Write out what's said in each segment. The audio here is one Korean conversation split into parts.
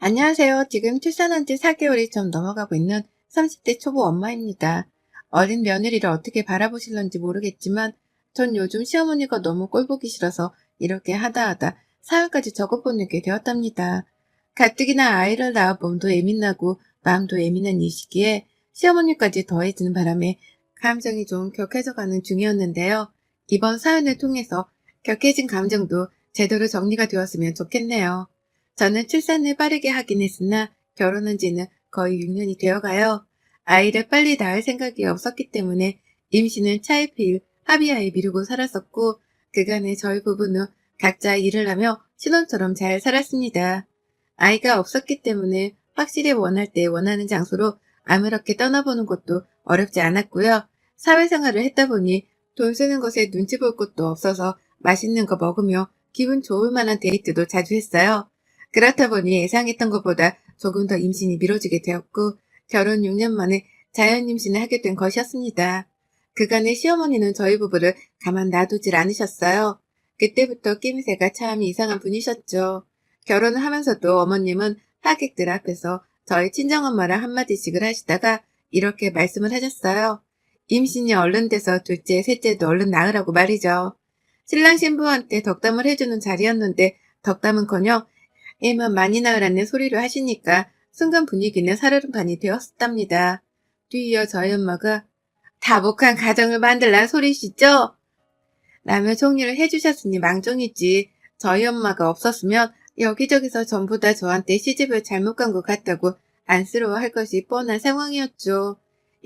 안녕하세요. 지금 출산한 지 4개월이 좀 넘어가고 있는 30대 초보 엄마입니다. 어린 며느리를 어떻게 바라보실런지 모르겠지만 전 요즘 시어머니가 너무 꼴보기 싫어서 이렇게 하다 사연까지 적어보내게 되었답니다. 가뜩이나 아이를 낳아 몸도 예민하고 마음도 예민한 이 시기에 시어머니까지 더해지는 바람에 감정이 좀 격해져가는 중이었는데요. 이번 사연을 통해서 격해진 감정도 제대로 정리가 되었으면 좋겠네요. 저는 출산을 빠르게 하긴 했으나 결혼한 지는 거의 6년이 되어가요. 아이를 빨리 낳을 생각이 없었기 때문에 임신은 차일피일 합의하에 미루고 살았었고 그간에 저희 부부는 각자 일을 하며 신혼처럼 잘 살았습니다. 아이가 없었기 때문에 확실히 원할 때 원하는 장소로 아무렇게 떠나보는 것도 어렵지 않았고요. 사회생활을 했다 보니 돈 쓰는 것에 눈치 볼 것도 없어서 맛있는 거 먹으며 기분 좋을 만한 데이트도 자주 했어요. 그렇다 보니 예상했던 것보다 조금 더 임신이 미뤄지게 되었고 결혼 6년 만에 자연 임신을 하게 된 것이었습니다. 그간의 시어머니는 저희 부부를 가만 놔두질 않으셨어요. 그때부터 낌새가 참 이상한 분이셨죠. 결혼을 하면서도 어머님은 하객들 앞에서 저희 친정엄마랑 한마디씩을 하시다가 이렇게 말씀을 하셨어요. 임신이 얼른 돼서 둘째, 셋째도 얼른 낳으라고 말이죠. 신랑 신부한테 덕담을 해주는 자리였는데 덕담은커녕 애만 많이 낳으라는 소리를 하시니까 순간 분위기는 살얼음판이 되었답니다. 뒤이어 저희 엄마가 다복한 가정을 만들란 소리시죠? 라며 정리를 해주셨으니 망정이지. 저희 엄마가 없었으면 여기저기서 전부 다 저한테 시집을 잘못 간 것 같다고 안쓰러워할 것이 뻔한 상황이었죠.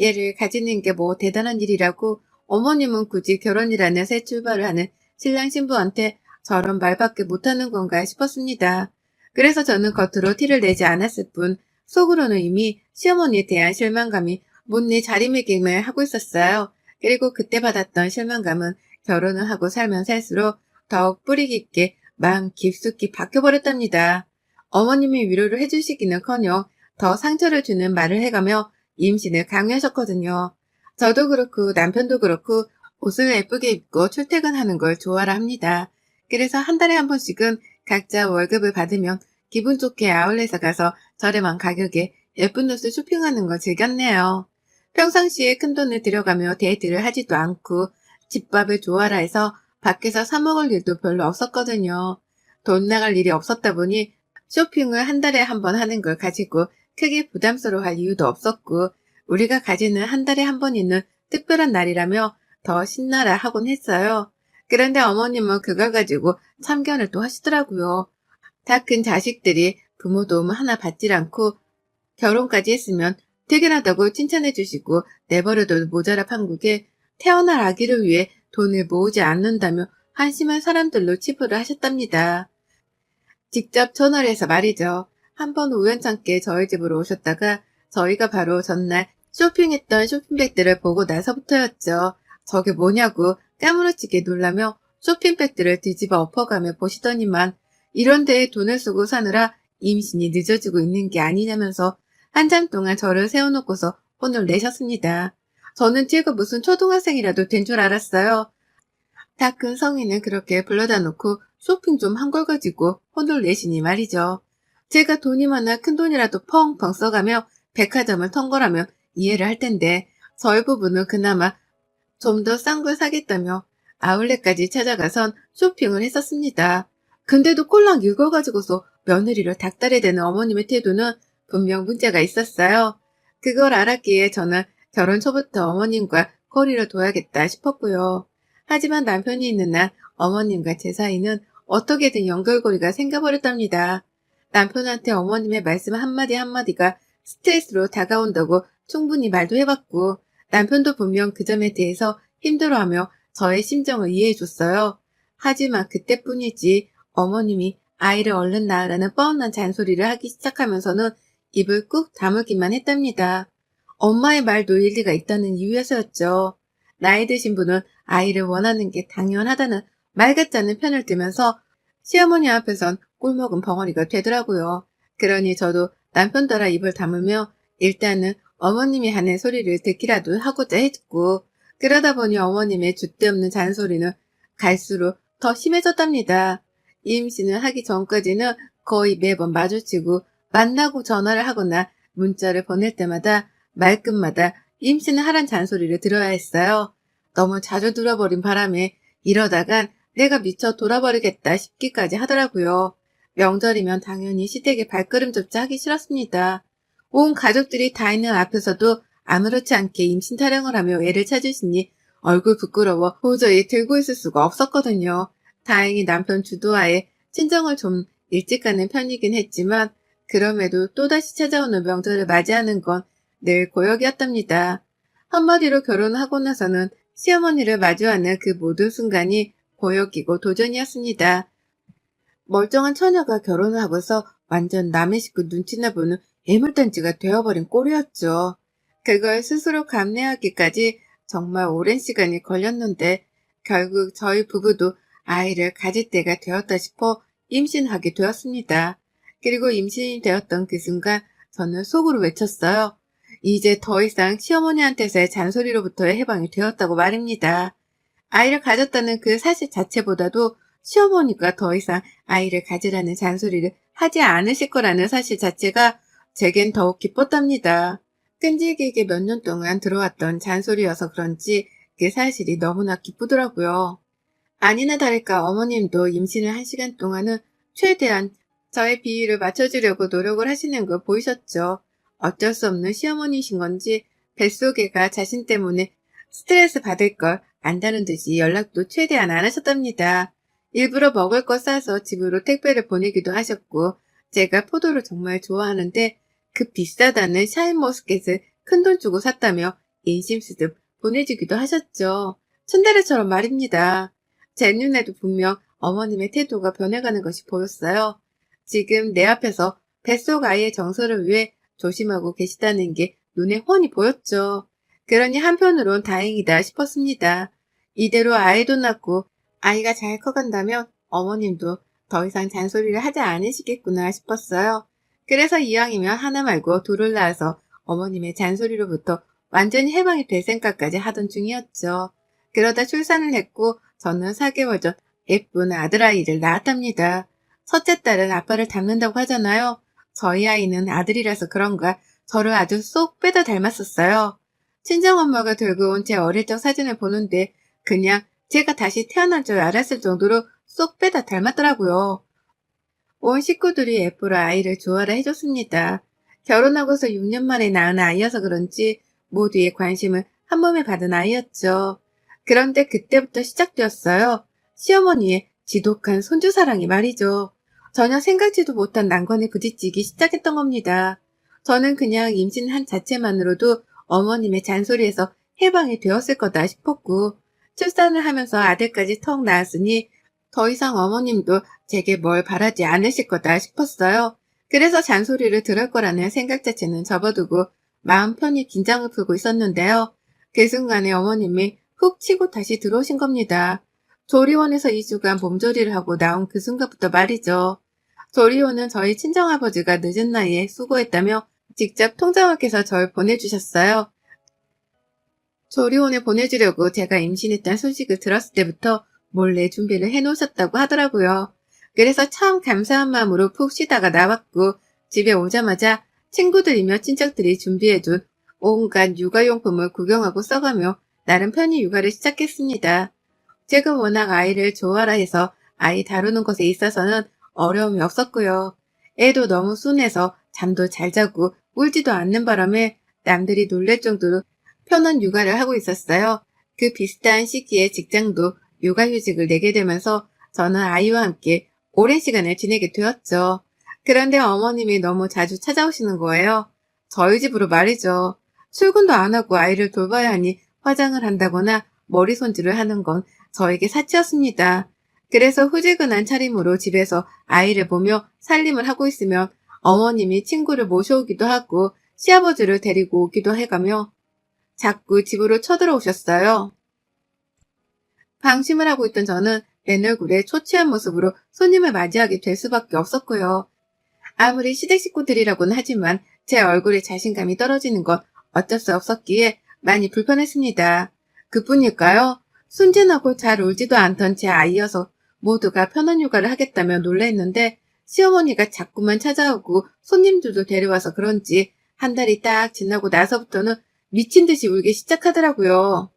얘를 가지는 게 뭐 대단한 일이라고 어머님은 굳이 결혼이라는 새 출발을 하는 신랑 신부한테 저런 말밖에 못하는 건가 싶었습니다. 그래서 저는 겉으로 티를 내지 않았을 뿐 속으로는 이미 시어머니에 대한 실망감이 못내 자리매김을 하고 있었어요. 그리고 그때 받았던 실망감은 결혼을 하고 살면 살수록 더욱 뿌리 깊게 마음 깊숙이 박혀버렸답니다. 어머님이 위로를 해주시기는커녕 더 상처를 주는 말을 해가며 임신을 강요하셨거든요. 저도 그렇고 남편도 그렇고 옷을 예쁘게 입고 출퇴근하는 걸 좋아라 합니다. 그래서 한 달에 한 번씩은 각자 월급을 받으면 기분 좋게 아울렛에 가서 저렴한 가격에 예쁜 옷을 쇼핑하는 걸 즐겼네요. 평상시에 큰돈을 들여가며 데이트를 하지도 않고 집밥을 좋아라 해서 밖에서 사 먹을 일도 별로 없었거든요. 돈 나갈 일이 없었다 보니 쇼핑을 한 달에 한 번 하는 걸 가지고 크게 부담스러워할 이유도 없었고 우리가 가지는 한 달에 한 번 있는 특별한 날이라며 더 신나라 하곤 했어요. 그런데 어머님은 그걸 가지고 참견을 또 하시더라고요. 다 큰 자식들이 부모 도움 하나 받질 않고 결혼까지 했으면 퇴근하다고 칭찬해 주시고 내버려둬도 모자라 판국에 태어날 아기를 위해 돈을 모으지 않는다며 한심한 사람들로 치부를 하셨답니다. 직접 전화를 해서 말이죠. 한 번 우연찮게 저희 집으로 오셨다가 저희가 바로 전날 쇼핑했던 쇼핑백들을 보고 나서부터였죠. 저게 뭐냐고 까무러치게 놀라며 쇼핑백들을 뒤집어 엎어가며 보시더니만 이런 데에 돈을 쓰고 사느라 임신이 늦어지고 있는 게 아니냐면서 한참 동안 저를 세워놓고서 혼을 내셨습니다. 저는 제가 무슨 초등학생이라도 된 줄 알았어요. 다 큰 성인은 그렇게 불러다 놓고 쇼핑 좀 한 걸 가지고 혼을 내시니 말이죠. 제가 돈이 많아 큰 돈이라도 펑펑 써가며 백화점을 턴 거라면 이해를 할 텐데 저희 부부는 그나마 좀 더 싼 걸 사겠다며 아울렛까지 찾아가선 쇼핑을 했었습니다. 근데도 꼴랑 읽어가지고서 며느리를 닥달해대는 어머님의 태도는 분명 문제가 있었어요. 그걸 알았기에 저는 결혼 초부터 어머님과 거리를 둬야겠다 싶었고요. 하지만 남편이 있는 날 어머님과 제 사이는 어떻게든 연결고리가 생겨버렸답니다. 남편한테 어머님의 말씀 한마디 한마디가 스트레스로 다가온다고 충분히 말도 해봤고 남편도 분명 그 점에 대해서 힘들어하며 저의 심정을 이해해줬어요. 하지만 그때뿐이지 어머님이 아이를 얼른 낳으라는 뻔한 잔소리를 하기 시작하면서는 입을 꾹 다물기만 했답니다. 엄마의 말도 일리가 있다는 이유에서였죠. 나이 드신 분은 아이를 원하는 게 당연하다는 말 같지 않은 편을 들면서 시어머니 앞에선 꿀먹은 벙어리가 되더라고요. 그러니 저도 남편 따라 입을 다물며 일단은 어머님이 하는 소리를 듣기라도 하고자 했고 그러다 보니 어머님의 줏대없는 잔소리는 갈수록 더 심해졌답니다. 임신을 하기 전까지는 거의 매번 마주치고 만나고 전화를 하거나 문자를 보낼 때마다 말끝마다 임신을 하란 잔소리를 들어야 했어요. 너무 자주 들어버린 바람에 이러다간 내가 미쳐 돌아버리겠다 싶기까지 하더라고요. 명절이면 당연히 시댁에 발걸음조차 하기 싫었습니다. 온 가족들이 다 있는 앞에서도 아무렇지 않게 임신 타령을 하며 애를 찾으시니 얼굴 부끄러워 도저히 들고 있을 수가 없었거든요. 다행히 남편 주도하에 친정을 좀 일찍 가는 편이긴 했지만 그럼에도 또다시 찾아오는 명절을 맞이하는 건 늘 고역이었답니다. 한마디로 결혼하고 나서는 시어머니를 마주하는 그 모든 순간이 고역이고 도전이었습니다. 멀쩡한 처녀가 결혼을 하고서 완전 남의 식구 눈치나 보는 애물단지가 되어버린 꼴이었죠. 그걸 스스로 감내하기까지 정말 오랜 시간이 걸렸는데 결국 저희 부부도 아이를 가질 때가 되었다 싶어 임신하게 되었습니다. 그리고 임신이 되었던 그 순간 저는 속으로 외쳤어요. 이제 더 이상 시어머니한테서의 잔소리로부터의 해방이 되었다고 말입니다. 아이를 가졌다는 그 사실 자체보다도 시어머니가 더 이상 아이를 가지라는 잔소리를 하지 않으실 거라는 사실 자체가 제겐 더욱 기뻤답니다. 끈질기게 몇 년 동안 들어왔던 잔소리여서 그런지 그 사실이 너무나 기쁘더라고요. 아니나 다를까 어머님도 임신을 한 시간 동안은 최대한 저의 비위를 맞춰주려고 노력을 하시는 거 보이셨죠. 어쩔 수 없는 시어머니이신 건지 뱃속애가 자신 때문에 스트레스 받을 걸 안다는 듯이 연락도 최대한 안 하셨답니다. 일부러 먹을 거 싸서 집으로 택배를 보내기도 하셨고 제가 포도를 정말 좋아하는데 그 비싸다는 샤인머스켓을 큰돈 주고 샀다며 인심 쓰듯 보내주기도 하셨죠. 츤데레처럼 말입니다. 제 눈에도 분명 어머님의 태도가 변해가는 것이 보였어요. 지금 내 앞에서 뱃속 아이의 정서를 위해 조심하고 계시다는 게 눈에 훤히 보였죠. 그러니 한편으론 다행이다 싶었습니다. 이대로 아이도 낳고 아이가 잘 커간다면 어머님도 더 이상 잔소리를 하지 않으시겠구나 싶었어요. 그래서 이왕이면 하나 말고 둘을 낳아서 어머님의 잔소리로부터 완전히 해방이 될 생각까지 하던 중이었죠. 그러다 출산을 했고 저는 4개월 전 예쁜 아들아이를 낳았답니다. 첫째 딸은 아빠를 닮는다고 하잖아요. 저희 아이는 아들이라서 그런가 저를 아주 쏙 빼다 닮았었어요. 친정엄마가 들고 온 제 어릴 적 사진을 보는데 그냥 제가 다시 태어난 줄 알았을 정도로 쏙 빼다 닮았더라고요. 온 식구들이 예쁘라 아이를 좋아라 해줬습니다. 결혼하고서 6년 만에 낳은 아이여서 그런지 모두의 관심을 한 몸에 받은 아이였죠. 그런데 그때부터 시작되었어요. 시어머니의 지독한 손주사랑이 말이죠. 전혀 생각지도 못한 난관에 부딪히기 시작했던 겁니다. 저는 그냥 임신한 자체만으로도 어머님의 잔소리에서 해방이 되었을 거다 싶었고 출산을 하면서 아들까지 턱 낳았으니 더 이상 어머님도 제게 뭘 바라지 않으실 거다 싶었어요. 그래서 잔소리를 들을 거라는 생각 자체는 접어두고 마음 편히 긴장을 풀고 있었는데요. 그 순간에 어머님이 훅 치고 다시 들어오신 겁니다. 조리원에서 2주간 몸조리를 하고 나온 그 순간부터 말이죠. 조리원은 저희 친정아버지가 늦은 나이에 수고했다며 직접 통장학에서 절 보내주셨어요. 조리원에 보내주려고 제가 임신했다는 소식을 들었을 때부터 몰래 준비를 해놓으셨다고 하더라고요. 그래서 참 감사한 마음으로 푹 쉬다가 나왔고 집에 오자마자 친구들이며 친척들이 준비해둔 온갖 육아용품을 구경하고 써가며 나름 편히 육아를 시작했습니다. 제가 워낙 아이를 좋아라 해서 아이 다루는 것에 있어서는 어려움이 없었고요. 애도 너무 순해서 잠도 잘 자고 울지도 않는 바람에 남들이 놀랄 정도로 편한 육아를 하고 있었어요. 그 비슷한 시기에 직장도 육아휴직을 내게 되면서 저는 아이와 함께 오랜 시간을 지내게 되었죠. 그런데 어머님이 너무 자주 찾아오시는 거예요. 저희 집으로 말이죠. 출근도 안 하고 아이를 돌봐야 하니 화장을 한다거나 머리 손질을 하는 건 저에게 사치였습니다. 그래서 후지근한 차림으로 집에서 아이를 보며 살림을 하고 있으면 어머님이 친구를 모셔오기도 하고 시아버지를 데리고 오기도 해가며 자꾸 집으로 쳐들어오셨어요. 방심을 하고 있던 저는 맨 얼굴에 초췌한 모습으로 손님을 맞이하게 될 수밖에 없었고요. 아무리 시댁 식구들이라고는 하지만 제 얼굴에 자신감이 떨어지는 건 어쩔 수 없었기에 많이 불편했습니다. 그뿐일까요? 순진하고 잘 울지도 않던 제 아이여서 모두가 편한 육아를 하겠다며 놀랬는데 시어머니가 자꾸만 찾아오고 손님들도 데려와서 그런지 한 달이 딱 지나고 나서부터는 미친 듯이 울기 시작하더라고요.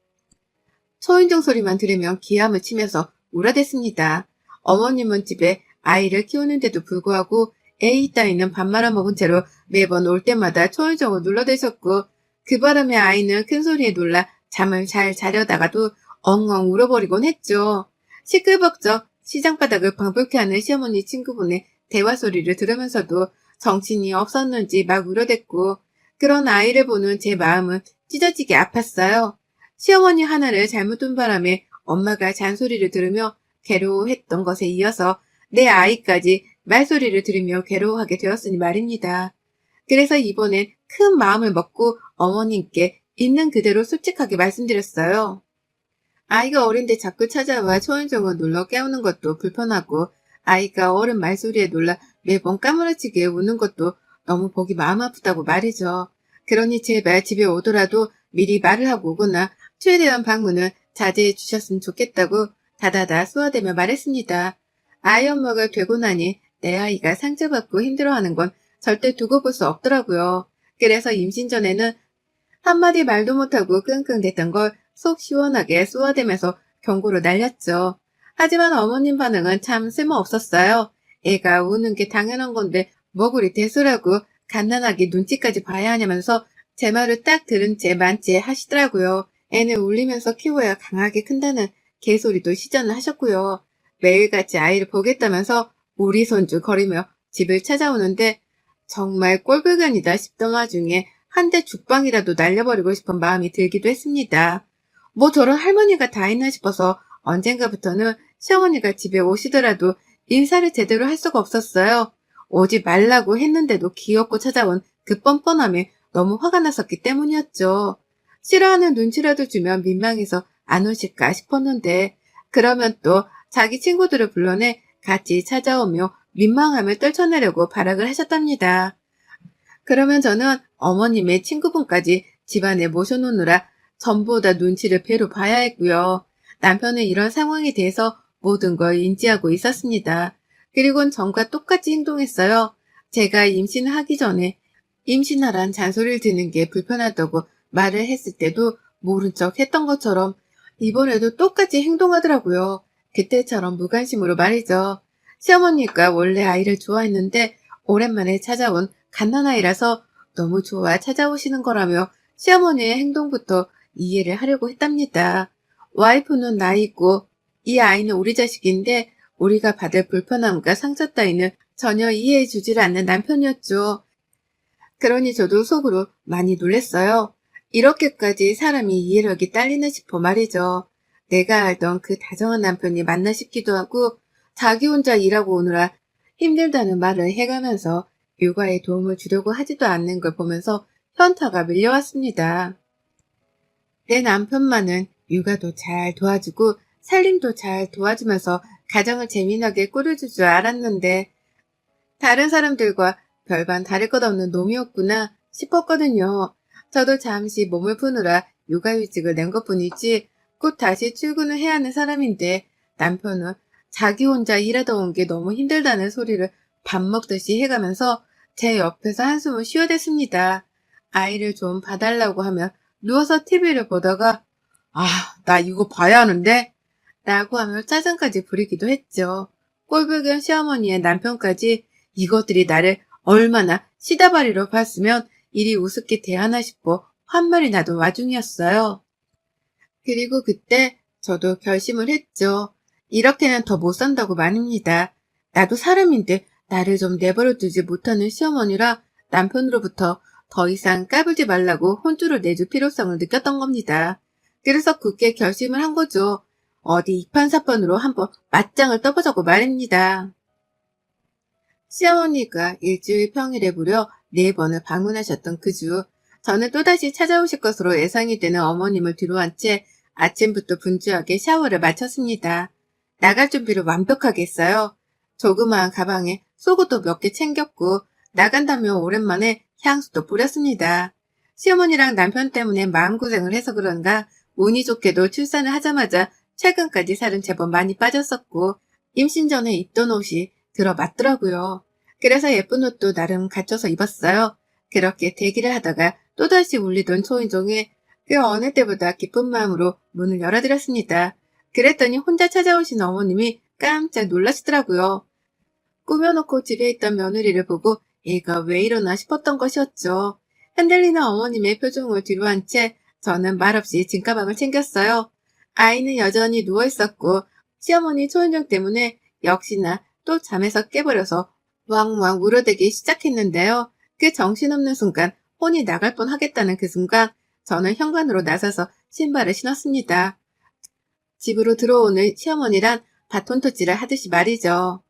초인종 소리만 들으면 기함을 치면서 울어댔습니다. 어머님은 집에 아이를 키우는데도 불구하고 에이 따위는 밥 말아먹은 채로 매번 올 때마다 초인종을 눌러대셨고 그 바람에 아이는 큰 소리에 놀라 잠을 잘 자려다가도 엉엉 울어버리곤 했죠. 시끌벅적 시장바닥을 방불케 하는 시어머니 친구분의 대화 소리를 들으면서도 정신이 없었는지 막 울어댔고 그런 아이를 보는 제 마음은 찢어지게 아팠어요. 시어머니 하나를 잘못 둔 바람에 엄마가 잔소리를 들으며 괴로워했던 것에 이어서 내 아이까지 말소리를 들으며 괴로워하게 되었으니 말입니다. 그래서 이번엔 큰 마음을 먹고 어머님께 있는 그대로 솔직하게 말씀드렸어요. 아이가 어린데 자꾸 찾아와 초인종을 눌러 깨우는 것도 불편하고 아이가 어른 말소리에 놀라 매번 까무러치게 우는 것도 너무 보기 마음 아프다고 말이죠. 그러니 제발 집에 오더라도 미리 말을 하고 오거나 최대한 방문을 자제해 주셨으면 좋겠다고 다다다 쏘아대며 말했습니다. 아이 엄마가 되고 나니 내 아이가 상처받고 힘들어하는 건 절대 두고 볼 수 없더라고요. 그래서 임신 전에는 한마디 말도 못하고 끙끙댔던 걸 속 시원하게 쏘아대면서 경고를 날렸죠. 하지만 어머님 반응은 참 쓸모없었어요. 애가 우는 게 당연한 건데 뭐 그리 대수라고 간단하게 눈치까지 봐야 하냐면서 제 말을 딱 들은 채 만취 하시더라고요. 애는 울리면서 키워야 강하게 큰다는 개소리도 시전을 하셨고요. 매일같이 아이를 보겠다면서 우리 손주 거리며 집을 찾아오는데 정말 꼴불견이다 싶던 와중에 한 대 죽방이라도 날려버리고 싶은 마음이 들기도 했습니다. 뭐 저런 할머니가 다 있나 싶어서 언젠가부터는 시어머니가 집에 오시더라도 인사를 제대로 할 수가 없었어요. 오지 말라고 했는데도 귀엽고 찾아온 그 뻔뻔함에 너무 화가 났었기 때문이었죠. 싫어하는 눈치라도 주면 민망해서 안 오실까 싶었는데 그러면 또 자기 친구들을 불러내 같이 찾아오며 민망함을 떨쳐내려고 발악을 하셨답니다. 그러면 저는 어머님의 친구분까지 집안에 모셔놓느라 전보다 눈치를 배로 봐야 했고요. 남편은 이런 상황에 대해서 모든 걸 인지하고 있었습니다. 그리고는 전과 똑같이 행동했어요. 제가 임신하기 전에 임신하란 잔소리를 듣는 게 불편하다고 말을 했을 때도 모른 척 했던 것처럼 이번에도 똑같이 행동하더라고요. 그때처럼 무관심으로 말이죠. 시어머니가 원래 아이를 좋아했는데 오랜만에 찾아온 갓난아이라서 너무 좋아 찾아오시는 거라며 시어머니의 행동부터 이해를 하려고 했답니다. 와이프는 나 있고 이 아이는 우리 자식인데 우리가 받을 불편함과 상처 따위는 전혀 이해해 주질 않는 남편이었죠. 그러니 저도 속으로 많이 놀랬어요. 이렇게까지 사람이 이해력이 딸리나 싶어 말이죠. 내가 알던 그 다정한 남편이 맞나 싶기도 하고 자기 혼자 일하고 오느라 힘들다는 말을 해가면서 육아에 도움을 주려고 하지도 않는 걸 보면서 현타가 밀려왔습니다. 내 남편만은 육아도 잘 도와주고 살림도 잘 도와주면서 가정을 재미나게 꾸려줄 줄 알았는데 다른 사람들과 별반 다를 것 없는 놈이었구나 싶었거든요. 저도 잠시 몸을 푸느라 육아휴직을 낸 것뿐이지 곧 다시 출근을 해야 하는 사람인데 남편은 자기 혼자 일하다 온 게 너무 힘들다는 소리를 밥 먹듯이 해가면서 제 옆에서 한숨을 쉬어댔습니다. 아이를 좀 봐달라고 하면 누워서 TV를 보다가 나 이거 봐야 하는데? 라고 하며 짜증까지 부리기도 했죠. 꼴불견 시어머니의 남편까지 이것들이 나를 얼마나 시다바리로 봤으면 이리 우습게 대하나 싶어 환말이 나던 와중이었어요. 그리고 그때 저도 결심을 했죠. 이렇게는 더 못 산다고 말입니다. 나도 사람인데 나를 좀 내버려 두지 못하는 시어머니라 남편으로부터 더 이상 까불지 말라고 혼쭐을 내줄 필요성을 느꼈던 겁니다. 그래서 굳게 결심을 한 거죠. 어디 이판사판으로 한번 맞짱을 떠보자고 말입니다. 시어머니가 일주일 평일에 무려 4번을 방문하셨던 그 주, 저는 또다시 찾아오실 것으로 예상이 되는 어머님을 뒤로한 채 아침부터 분주하게 샤워를 마쳤습니다. 나갈 준비를 완벽하게 했어요. 조그마한 가방에 속옷도 몇 개 챙겼고 나간다며 오랜만에 향수도 뿌렸습니다. 시어머니랑 남편 때문에 마음고생을 해서 그런가 운이 좋게도 출산을 하자마자 최근까지 살은 제법 많이 빠졌었고 임신 전에 입던 옷이 들어맞더라고요. 그래서 예쁜 옷도 나름 갖춰서 입었어요. 그렇게 대기를 하다가 또다시 울리던 초인종에 그 어느 때보다 기쁜 마음으로 문을 열어드렸습니다. 그랬더니 혼자 찾아오신 어머님이 깜짝 놀라시더라고요. 꾸며놓고 집에 있던 며느리를 보고 얘가 왜 이러나 싶었던 것이었죠. 흔들리는 어머님의 표정을 뒤로 한 채 저는 말없이 짐가방을 챙겼어요. 아이는 여전히 누워있었고 시어머니 초인종 때문에 역시나 또 잠에서 깨버려서 왕왕 울어대기 시작했는데요. 그 정신없는 순간 혼이 나갈 뻔하겠다는 그 순간 저는 현관으로 나서서 신발을 신었습니다. 집으로 들어오는 시어머니란 바톤터치를 하듯이 말이죠.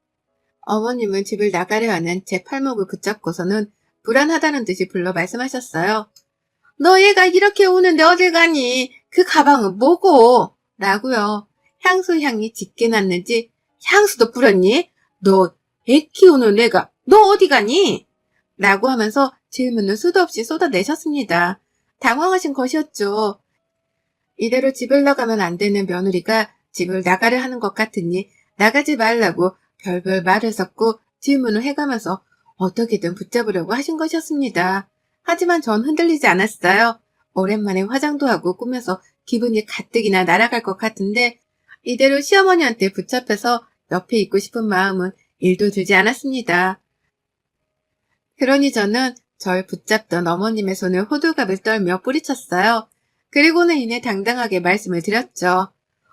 어머님은 집을 나가려 하는 제 팔목을 붙잡고서는 불안하다는 듯이 불러 말씀하셨어요. 너 얘가 이렇게 우는데 어딜 가니? 그 가방은 뭐고? 라고요. 향수 향이 짙게 났는지 향수도 뿌렸니? 너 애 키우는 애가 너 어디 가니? 라고 하면서 질문을 수도 없이 쏟아내셨습니다. 당황하신 것이었죠. 이대로 집을 나가면 안 되는 며느리가 집을 나가려 하는 것 같으니 나가지 말라고 별별 말을 섞고 질문을 해가면서 어떻게든 붙잡으려고 하신 것이었습니다. 하지만 전 흔들리지 않았어요. 오랜만에 화장도 하고 꾸며서 기분이 가뜩이나 날아갈 것 같은데 이대로 시어머니한테 붙잡혀서 옆에 있고 싶은 마음은 1도 들지 않았습니다. 그러니 저는 절 붙잡던 어머님의 손을 호들갑을 떨며 뿌리쳤어요. 그리고는 이내 당당하게 말씀을 드렸죠.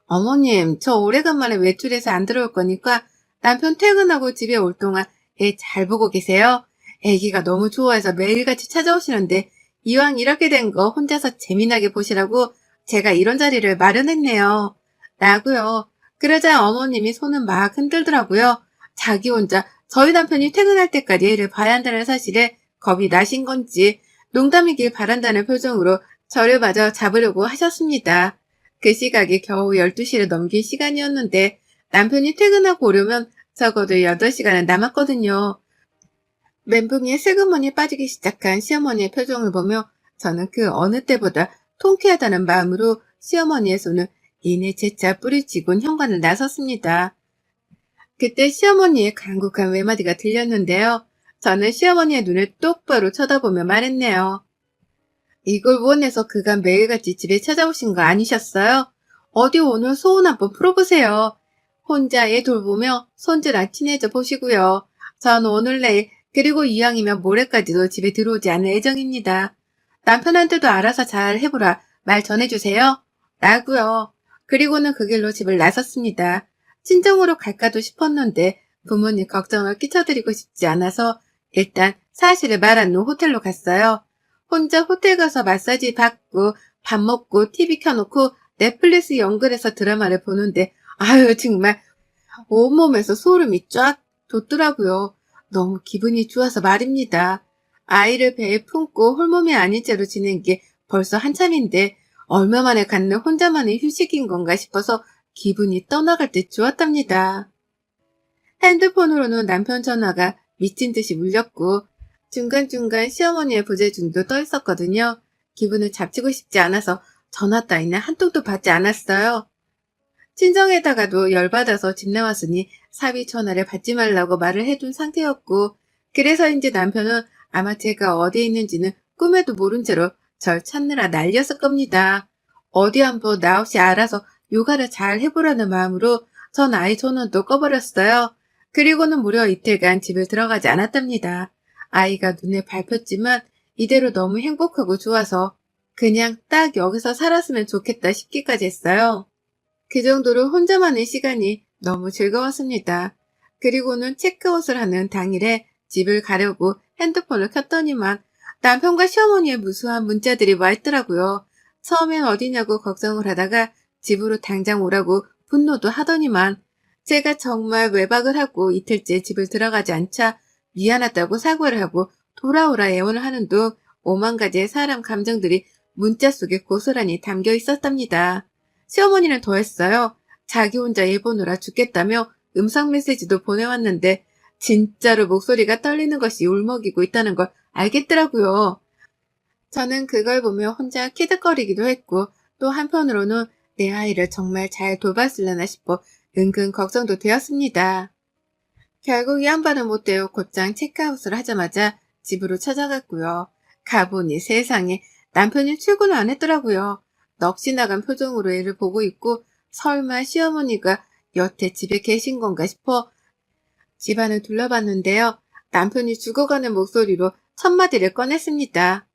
어머님, 저 오래간만에 외출해서 안 들어올 거니까 남편 퇴근하고 집에 올 동안 애 잘 보고 계세요. 애기가 너무 좋아해서 매일같이 찾아오시는데 이왕 이렇게 된 거 혼자서 재미나게 보시라고 제가 이런 자리를 마련했네요. 라고요. 그러자 어머님이 손은 막 흔들더라고요. 자기 혼자 저희 남편이 퇴근할 때까지 애를 봐야 한다는 사실에 겁이 나신 건지 농담이길 바란다는 표정으로 저를 마저 잡으려고 하셨습니다. 그 시각이 겨우 12시를 넘긴 시간이었는데 남편이 퇴근하고 오려면 적어도 8시간은 남았거든요. 멘붕에 슬그머니 빠지기 시작한 시어머니의 표정을 보며 저는 그 어느 때보다 통쾌하다는 마음으로 시어머니의 손을 이내 재차 뿌리치곤 현관을 나섰습니다. 그때 시어머니의 간곡한 외마디가 들렸는데요. 저는 시어머니의 눈을 똑바로 쳐다보며 말했네요. 이걸 원해서 그간 매일같이 집에 찾아오신 거 아니셨어요? 어디 오늘 소원 한번 풀어보세요. 혼자 애 돌보며 손주랑 친해져 보시고요. 전 오늘 내일 그리고 이왕이면 모레까지도 집에 들어오지 않을 예정입니다. 남편한테도 알아서 잘 해보라 말 전해주세요. 라고요. 그리고는 그 길로 집을 나섰습니다. 친정으로 갈까도 싶었는데 부모님 걱정을 끼쳐드리고 싶지 않아서 일단 사실을 말한 후 호텔로 갔어요. 혼자 호텔 가서 마사지 받고 밥 먹고 TV 켜놓고 넷플릭스 연결해서 드라마를 보는데 아유 정말 온몸에서 소름이 쫙 돋더라고요. 너무 기분이 좋아서 말입니다. 아이를 배에 품고 홀몸이 아닌 채로 지낸 게 벌써 한참인데 얼마 만에 갖는 혼자만의 휴식인 건가 싶어서 기분이 떠나갈 때 좋았답니다. 핸드폰으로는 남편 전화가 미친 듯이 울렸고 중간중간 시어머니의 부재중도 떠 있었거든요. 기분을 잡치고 싶지 않아서 전화 따위는 한 통도 받지 않았어요. 친정에다가도 열받아서 집 나왔으니 사위 전화를 받지 말라고 말을 해둔 상태였고 그래서인지 남편은 아마 제가 어디에 있는지는 꿈에도 모른 채로 절 찾느라 난리였을 겁니다. 어디 한번 나 없이 알아서 요가를 잘 해보라는 마음으로 전 아이 전원도 꺼버렸어요. 그리고는 무려 이틀간 집을 들어가지 않았답니다. 아이가 눈에 밟혔지만 이대로 너무 행복하고 좋아서 그냥 딱 여기서 살았으면 좋겠다 싶기까지 했어요. 그 정도로 혼자만의 시간이 너무 즐거웠습니다. 그리고는 체크아웃을 하는 당일에 집을 가려고 핸드폰을 켰더니만 남편과 시어머니의 무수한 문자들이 와 있더라고요. 처음엔 어디냐고 걱정을 하다가 집으로 당장 오라고 분노도 하더니만 제가 정말 외박을 하고 이틀째 집을 들어가지 않자 미안하다고 사과를 하고 돌아오라 애원을 하는 둥 5만 가지의 사람 감정들이 문자 속에 고스란히 담겨 있었답니다. 시어머니는 더했어요. 자기 혼자 애 보느라 죽겠다며 음성 메시지도 보내왔는데 진짜로 목소리가 떨리는 것이 울먹이고 있다는 걸 알겠더라고요. 저는 그걸 보며 혼자 키득거리기도 했고 또 한편으로는 내 아이를 정말 잘 돌봤으려나 싶어 은근 걱정도 되었습니다. 결국 이 양반은 못 되어 곧장 체크아웃을 하자마자 집으로 찾아갔고요. 가보니 세상에 남편이 출근을 안 했더라고요. 넋이 나간 표정으로 애를 보고 있고 설마 시어머니가 여태 집에 계신 건가 싶어 집안을 둘러봤는데요. 남편이 죽어가는 목소리로 첫마디를 꺼냈습니다.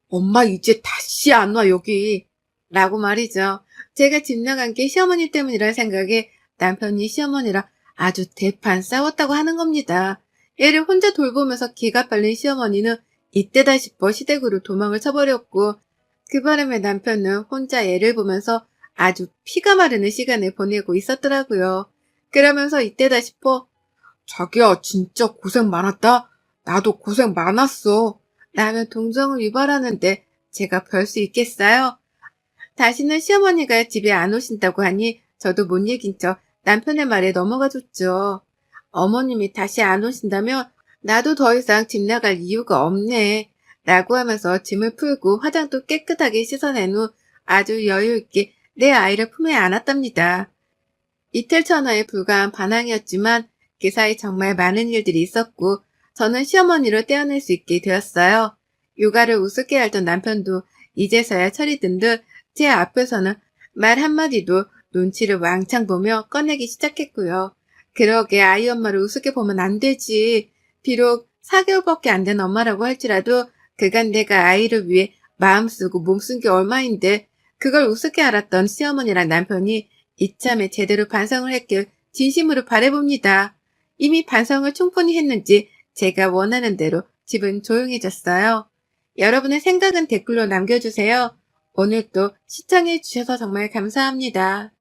엄마 이제 다시 안 와 여기. 라고 말이죠. 제가 집 나간 게 시어머니 때문이라 생각에 남편이 시어머니랑 아주 대판 싸웠다고 하는 겁니다. 애를 혼자 돌보면서 기가 빨린 시어머니는 이때다 싶어 시댁으로 도망을 쳐버렸고 그 바람에 남편은 혼자 애를 보면서 아주 피가 마르는 시간을 보내고 있었더라고요. 그러면서 이때다 싶어 자기야 진짜 고생 많았다. 나도 고생 많았어. 라며 동정을 유발하는데 제가 별 수 있겠어요? 다시는 시어머니가 집에 안 오신다고 하니 저도 못 이긴 척 남편의 말에 넘어가 줬죠. 어머님이 다시 안 오신다면 나도 더 이상 집 나갈 이유가 없네. 라고 하면서 짐을 풀고 화장도 깨끗하게 씻어낸 후 아주 여유있게 내 아이를 품에 안았답니다. 이틀 전화에 불과한 반항이었지만 그 사이 정말 많은 일들이 있었고 저는 시어머니로 떼어낼 수 있게 되었어요. 육아를 우습게 알던 남편도 이제서야 철이 든 듯 제 앞에서는 말 한마디도 눈치를 왕창 보며 꺼내기 시작했고요. 그러게 아이 엄마를 우습게 보면 안 되지. 비록 4개월밖에 안 된 엄마라고 할지라도 그간 내가 아이를 위해 마음 쓰고 몸 쓴 게 얼마인데 그걸 우습게 알았던 시어머니랑 남편이 이참에 제대로 반성을 했길 진심으로 바라봅니다. 이미 반성을 충분히 했는지 제가 원하는 대로 집은 조용해졌어요. 여러분의 생각은 댓글로 남겨주세요. 오늘도 시청해주셔서 정말 감사합니다.